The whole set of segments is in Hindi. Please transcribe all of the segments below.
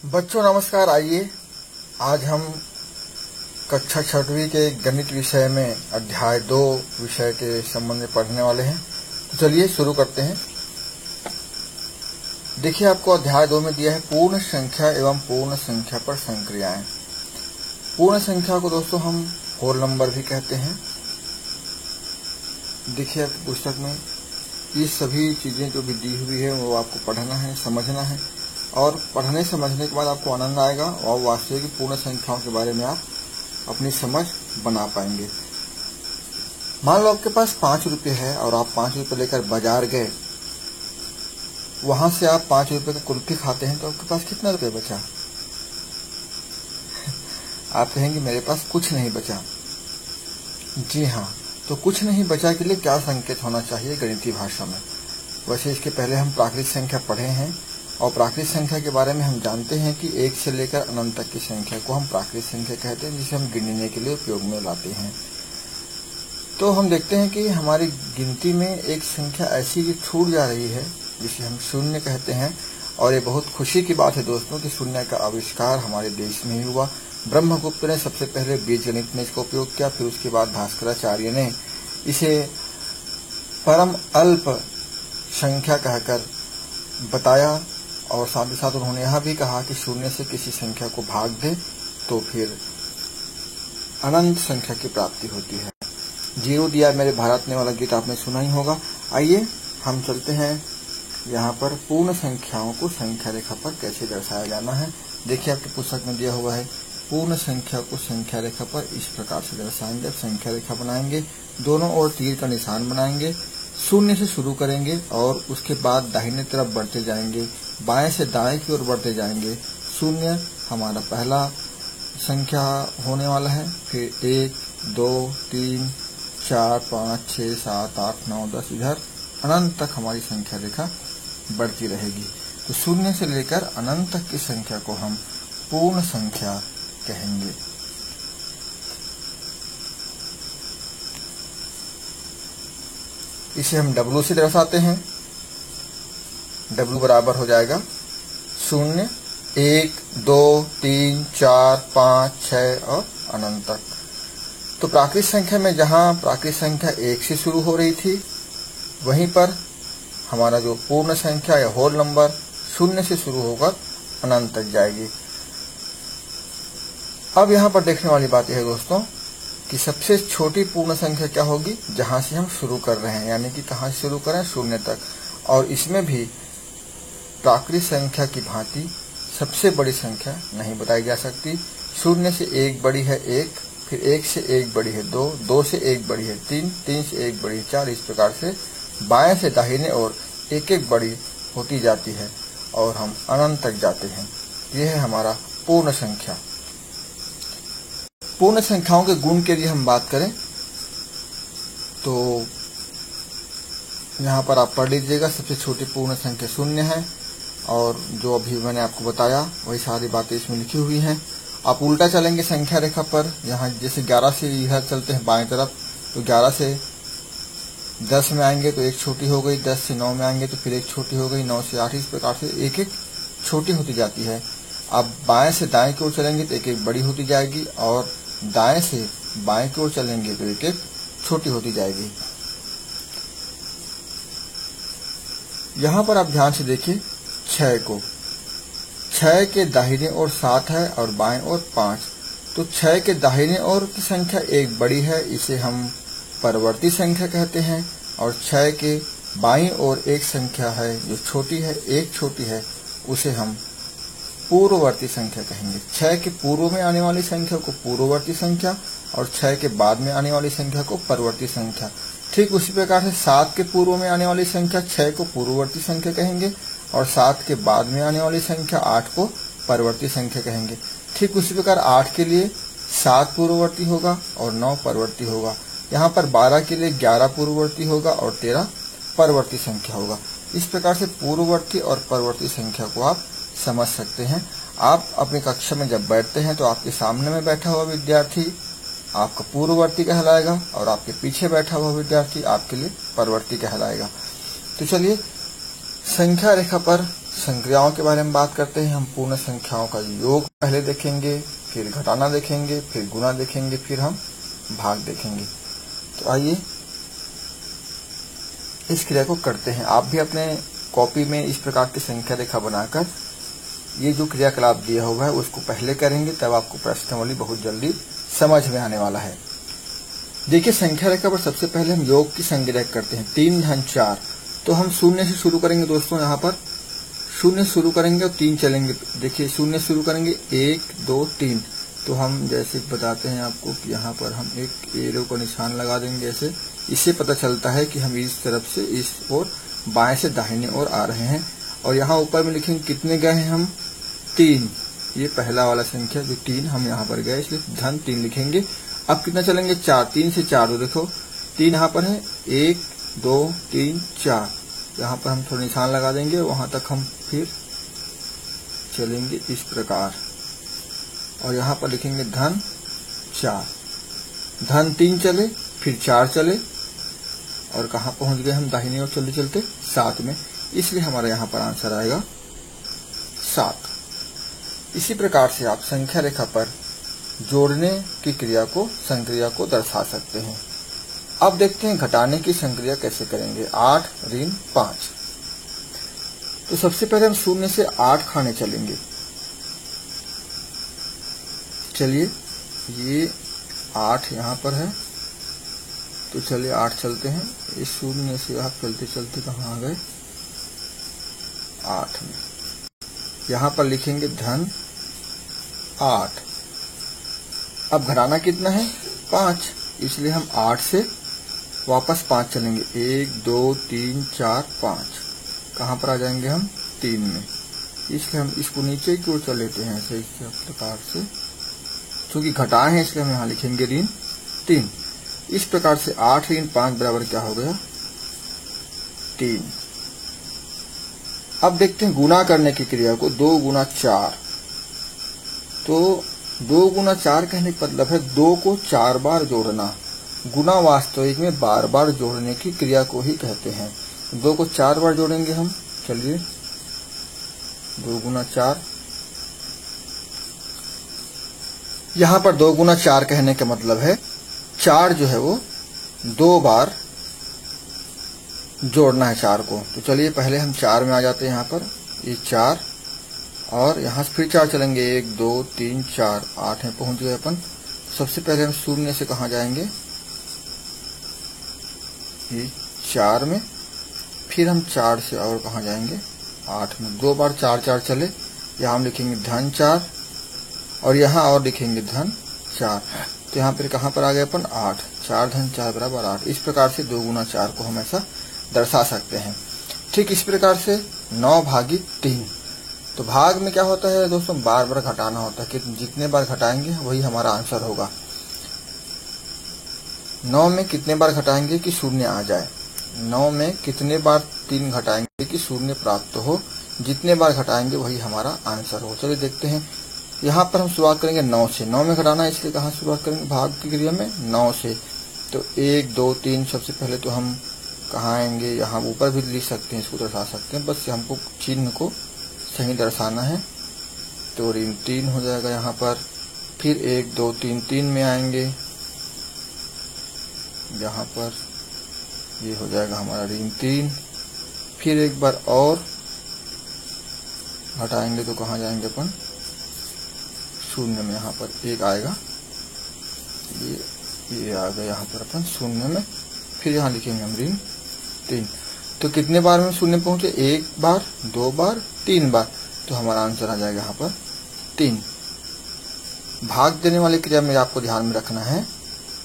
बच्चों नमस्कार। आइए आज हम कक्षा 6वीं के गणित विषय में अध्याय 2 विषय के संबंध में पढ़ने वाले हैं। तो चलिए शुरू करते हैं। देखिए, आपको अध्याय 2 में दिया है पूर्ण संख्या एवं पूर्ण संख्या पर संक्रियाएं। पूर्ण संख्या को दोस्तों हम होल नंबर भी कहते हैं। देखिए, आपकी पुस्तक में ये सभी चीजें जो भी दी हुई है वो आपको पढ़ना है, समझना है, और पढ़ने समझने के बाद आपको आनंद आएगा और वास्तविक पूर्ण संख्याओं के बारे में आप अपनी समझ बना पाएंगे। मान लो आपके पास 5 रुपये है और आप 5 रुपये लेकर बाजार गए, वहां से आप 5 रुपये का कुल्फी खाते हैं तो आपके पास कितना रुपये बचा? आप कहेंगे मेरे पास कुछ नहीं बचा। जी हाँ, तो कुछ नहीं बचा के लिए क्या संकेत होना चाहिए गणितीय भाषा में? वैसे इसके पहले हम प्राकृतिक संख्या पढ़े हैं और प्राकृतिक संख्या के बारे में हम जानते हैं कि 1 से लेकर अनंत तक की संख्या को हम प्राकृतिक संख्या कहते हैं, जिसे हम गिनने के लिए उपयोग में लाते हैं। तो हम देखते हैं कि हमारी गिनती में एक संख्या ऐसी जो छूट जा रही है जिसे हम शून्य कहते हैं। और ये बहुत खुशी की बात है दोस्तों कि शून्य का आविष्कार हमारे देश में ही हुआ। ब्रह्मगुप्त ने सबसे पहले बीजगणित में इसका उपयोग किया, फिर उसके बाद भास्कराचार्य ने इसे परम अल्प संख्या कहकर बताया। और साथ ही साथ उन्होंने यह भी कहा कि शून्य से किसी संख्या को भाग दे तो फिर अनंत संख्या की प्राप्ति होती है। जीरो दिया मेरे भारत ने वाला गीत आपने सुना ही होगा। आइए हम चलते हैं यहाँ पर पूर्ण संख्याओं को संख्या रेखा पर कैसे दर्शाया जाना है। देखिए, आपकी पुस्तक में दिया हुआ है पूर्ण संख्या को संख्या रेखा पर इस प्रकार से दर्शाएंगे। संख्या रेखा बनाएंगे, दोनों ओर तीर का निशान बनाएंगे, शून्य से शुरू करेंगे और उसके बाद दाहिने तरफ बढ़ते जाएंगे, बाएं से दाएं की ओर बढ़ते जाएंगे। शून्य हमारा पहला संख्या होने वाला है, फिर 1, 2, 3, 4, 5, 6, 7, 8, 9, 10 इधर अनंत तक हमारी संख्या रेखा बढ़ती रहेगी। तो शून्य से लेकर अनंत तक की संख्या को हम पूर्ण संख्या कहेंगे। इसे हम W से दर्शाते हैं। W बराबर हो जाएगा 0, 1, 2, 3, 4, 5, 6 और अनंत तक। तो प्राकृतिक संख्या में जहां प्राकृतिक संख्या 1 से शुरू हो रही थी, वहीं पर हमारा जो पूर्ण संख्या या होल नंबर 0 से शुरू होकर अनंत तक जाएगी। अब यहाँ पर देखने वाली बात यह है दोस्तों कि सबसे छोटी पूर्ण संख्या क्या होगी? जहां से हम शुरू कर रहे हैं, यानी कि कहां से शुरू करें? 0 तक। और इसमें भी प्राकृतिक संख्या की भांति सबसे बड़ी संख्या नहीं बताई जा सकती। 0 से 1 बड़ी है 1, फिर 1 से 1 बड़ी है 2, 2 से 1 बड़ी है 3, 3 से 1 बड़ी है 4। इस प्रकार से बाएं से दाहिने और एक एक बड़ी होती जाती है और हम अनंत तक जाते हैं। यह है हमारा पूर्ण संख्या। पूर्ण संख्याओं के गुण के लिए हम बात करें तो यहाँ पर आप पढ़ लीजिएगा। सबसे छोटी पूर्ण संख्या 0 है और जो अभी मैंने आपको बताया वही सारी बातें इसमें लिखी हुई हैं। आप उल्टा चलेंगे संख्या रेखा पर, यहाँ जैसे 11 से इधर चलते हैं बाएं तरफ, तो 11 से 10 में आएंगे तो एक छोटी हो गई, 10 से 9 में आएंगे तो फिर एक छोटी हो गई, 9 से 8। इस प्रकार से एक एक छोटी होती जाती है। आप बाएं से दाएं की ओर चलेंगे तो एक एक बड़ी होती जाएगी और दाएं से बाएं की ओर चलेंगे तो एक एक छोटी होती जाएगी। यहां पर आप ध्यान से देखिए 6 को। 6 के दाहिने ओर 7 है और बाएं ओर 5। तो 6 के दाहिने ओर की संख्या एक बड़ी है, इसे हम परवर्ती संख्या कहते हैं। और 6 के बाईं ओर एक संख्या है जो छोटी है, एक छोटी है, उसे हम पूर्ववर्ती संख्या कहेंगे। 6 के पूर्व में आने वाली संख्या को पूर्ववर्ती संख्या और 6 के बाद में आने वाली संख्या को परवर्ती संख्या। ठीक उसी प्रकार से 7 के पूर्व में आने वाली संख्या 6 को पूर्ववर्ती संख्या कहेंगे और 7 के बाद में आने वाली संख्या 8 को परवर्ती संख्या कहेंगे। ठीक उसी प्रकार 8 के लिए 7 पूर्ववर्ती होगा और 9 परवर्ती होगा। यहाँ पर 12 के लिए 11 पूर्ववर्ती होगा और 13 परवर्ती संख्या होगा। इस प्रकार से पूर्ववर्ती और परवर्ती संख्या को आप समझ सकते हैं। आप अपनी कक्षा में जब बैठते हैं तो आपके सामने में बैठा हुआ विद्यार्थी आपका पूर्ववर्ती कहलाएगा और आपके पीछे बैठा हुआ विद्यार्थी आपके लिए परवर्ती कहलाएगा। तो चलिए संख्या रेखा पर संक्रियाओं के बारे में बात करते हैं। हम पूर्ण संख्याओं का योग पहले देखेंगे, फिर घटाना देखेंगे, फिर गुणा देखेंगे, फिर हम भाग देखेंगे। तो आइए इस क्रिया को करते हैं। आप भी अपने कॉपी में इस प्रकार की संख्या रेखा बनाकर ये जो क्रियाकलाप दिया हुआ है उसको पहले करेंगे, तब आपको प्रश्नावली बहुत जल्दी समझ में आने वाला है। देखिए, संख्या रेखा पर सबसे पहले हम योग की संग्रह करते हैं। 3 धन 4, तो हम शून्य से शुरू करेंगे दोस्तों। यहाँ पर शून्य शुरू करेंगे और 3 चलेंगे। देखिए, शून्य शुरू करेंगे 1 2 3, तो हम जैसे बताते हैं आपको कि यहाँ पर हम एक एरो का निशान लगा देंगे ऐसे। इससे पता चलता है कि हम इस तरफ से इस ओर बाएं से दाहिने ओर आ रहे हैं। और यहाँ ऊपर में लिखेंगे कितने गए हैं हम, 3। ये पहला वाला संख्या जो 3 हम यहाँ पर गए, इसलिए धन 3 लिखेंगे। अब कितना चलेंगे, 4। 3 से 4, तो देखो 3 यहाँ पर है, 1 2 3 4। यहाँ पर हम थोड़ा निशान लगा देंगे, वहां तक हम फिर चलेंगे इस प्रकार। और यहाँ पर लिखेंगे धन 4। धन 3 चले, फिर 4 चले, और कहाँ पहुंच गए हम, दाहिने ओर चलते चलते 7 में। इसलिए हमारा यहाँ पर आंसर आएगा 7। इसी प्रकार से आप संख्या रेखा पर जोड़ने की क्रिया को, संक्रिया को दर्शा सकते हैं। अब देखते हैं घटाने की संक्रिया कैसे करेंगे। 8 ऋण 5, तो सबसे पहले हम शून्य से 8 खाने चलेंगे। चलिए, ये 8 यहाँ पर है, तो चलिए 8 चलते हैं। इस शून्य से आप चलते चलते कहाँ आ गए, 8 में। यहाँ पर लिखेंगे धन 8। अब घटाना कितना है, 5, इसलिए हम 8 से वापस 5 चलेंगे। 1 2 3 4 5, कहाँ पर आ जाएंगे हम, 3 में। इसलिए हम इसको नीचे की ओर चल लेते हैं ऐसे, इस प्रकार से। चूंकि घटाए हैं इसलिए हम यहाँ लिखेंगे ऋण 3। इस प्रकार से 8 ऋण 5 बराबर क्या हो गया, 3। अब देखते हैं गुणा करने की क्रिया को। 2 गुना 4, तो 2 गुना 4 कहने का मतलब है 2 को 4 बार जोड़ना। गुणा वास्तविक में बार बार जोड़ने की क्रिया को ही कहते हैं। 2 को 4 बार जोड़ेंगे हम। चलिए, 2 गुना 4, यहाँ पर 2 गुना 4 कहने का मतलब है 4 जो है वो 2 बार जोड़ना है 4 को। तो चलिए पहले हम 4 में आ जाते हैं। यहाँ पर ये 4, और यहाँ से फिर 4 चलेंगे। 1 2 3 4, 8 में पहुंच गए अपन। सबसे पहले हम शून्य से कहाँ जाएंगे, ये 4 में, फिर हम 4 से और कहाँ जाएंगे, 8 में। 2 बार 4 4 चले। यहाँ हम लिखेंगे धन 4, और यहाँ और लिखेंगे धन 4। तो यहाँ पर कहाँ पर आ गए अपन, 8। 4 धन 4 बराबर 8। इस प्रकार से 2 गुना 4 को हम ऐसा दर्शा सकते हैं। ठीक इस प्रकार से 9 भागी 3, तो भाग में क्या होता है दोस्तों, बार बार घटाना होता है कि जितने बार घटाएंगे वही हमारा आंसर होगा। 9 में कितने बार घटाएंगे कि शून्य आ जाए, 9 में कितने बार 3 घटाएंगे कि शून्य प्राप्त हो, जितने बार घटाएंगे वही हमारा आंसर हो। चलिए देखते हैं। यहाँ पर हम शुरुआत करेंगे 9 से। 9 में घटाना है, इसलिए कहाँ शुरुआत करेंगे, भाग की क्रिया में 9 से। तो 1 2 3, सबसे पहले तो हम कहाँ आएंगे, यहाँ ऊपर भी लिख सकते हैं, इसको दर्शा सकते हैं, बस हमको चिन्ह को सही दर्शाना है। तो ऋण 3 हो जाएगा यहाँ पर। फिर 1 2 3, 3 में आएंगे, यहाँ पर ये हो जाएगा हमारा ऋण 3। फिर एक बार और घटाएंगे तो कहाँ जाएंगे अपन, शून्य में। यहाँ पर 1 आएगा, ये आ गया यहाँ पर अपन शून्य में। फिर यहाँ लिखेंगे हम ऋण 3। तो कितने बार में शून्य पहुंचे, 1 बार 2 बार 3 बार, तो हमारा आंसर आ जाएगा यहाँ पर 3। भाग देने वाली क्रिया में आपको ध्यान में रखना है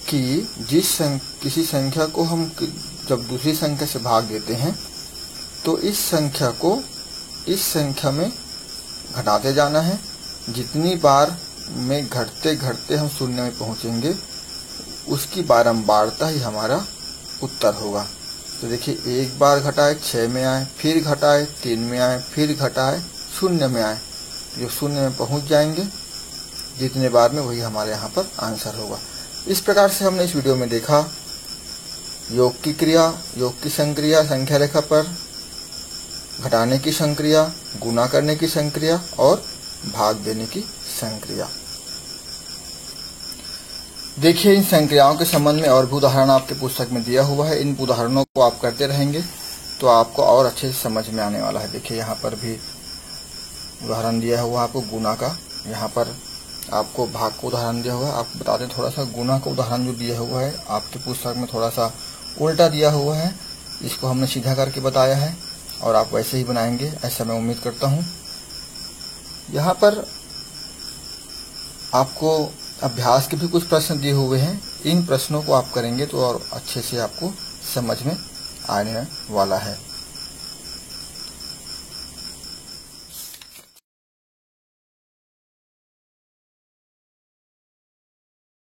कि किसी संख्या को हम जब दूसरी संख्या से भाग देते हैं तो इस संख्या को इस संख्या में घटाते जाना है। जितनी बार में घटते घटते हम शून्य में पहुंचेंगे उसकी बारंबारता ही हमारा उत्तर होगा। तो देखिए, एक बार घटाए 6 में आए, फिर घटाए 3 में आए, फिर घटाए 0 में आए, जो 0 में पहुंच जाएंगे जितने बार में वही हमारे यहाँ पर आंसर होगा। इस प्रकार से हमने इस वीडियो में देखा योग की क्रिया, योग की संक्रिया संख्या रेखा पर घटाने की संक्रिया, गुणा करने की संक्रिया और भाग देने की संक्रिया। देखिए, इन संक्रियाओं के संबंध में और भी उदाहरण आपके पुस्तक में दिया हुआ है। इन उदाहरणों को आप करते रहेंगे तो आपको और अच्छे से समझ में आने वाला है। देखिए, यहाँ पर भी उदाहरण दिया हुआ आपको गुणा का, यहाँ पर आपको भाग को उदाहरण दिया हुआ है। आप बता दें, थोड़ा सा गुणा का उदाहरण जो दिया हुआ है आपके पुस्तक में थोड़ा सा उल्टा दिया हुआ है। इसको हमने सीधा करके बताया है और आप वैसे ही बनाएंगे, ऐसा मैं उम्मीद करता हूँ। यहाँ पर आपको अभ्यास के भी कुछ प्रश्न दिए हुए हैं। इन प्रश्नों को आप करेंगे तो और अच्छे से आपको समझ में आने वाला है।